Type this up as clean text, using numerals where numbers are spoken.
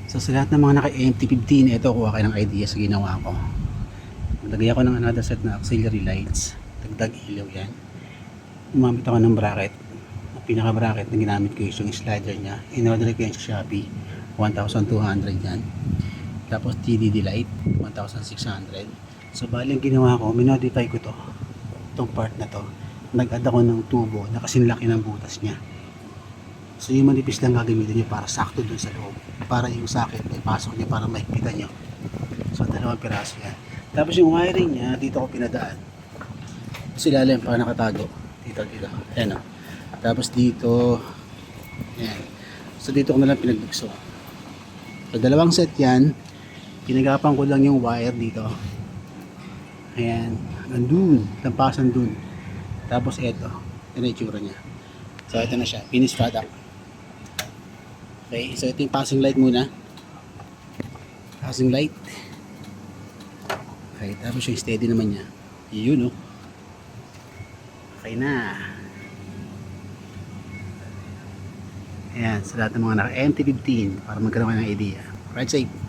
So sa lahat ng mga naka-MT-15, ito kuha kayo ng idea sa ginawa ko. Maglagay ako ng another set na auxiliary lights. Dagdag ilaw yan. Umamit ako ng bracket. Ang pinaka bracket na ginamit ko is yung slider nya. In-order ko yan sa Shopee. 1,200 yan. Tapos TDD light 1,600. So bali ang ginawa ko, minodify ko to. Itong part na to. Nag-add ako ng tubo na kasing laki ng butas nya. So yung manipis lang gagamitin nyo para sakto dun sa loob. Para yung socket may pasok niya para mahigpitan nyo. So 2 piraso yan. Tapos yung wiring nya, dito ko pinadaan. Sila lang para nakatago. Dito. Ayan o. Tapos dito. Ayan. So dito ko na lang pinagbukso. So 2 set yan. Pinagapan ko lang yung wire dito. Ayan. Nandun. Tampasan dun. Tapos ito. Ito na itsura nya. So ito na siya. Finished product. Okay, so ito yung passing light muna. Passing light. Okay, tapos yung steady naman niya. Yun, oh. Okay na. Ayan, sa lahat ng mga naka-MT-15 para magkaroon kayo ng idea. Ride safe.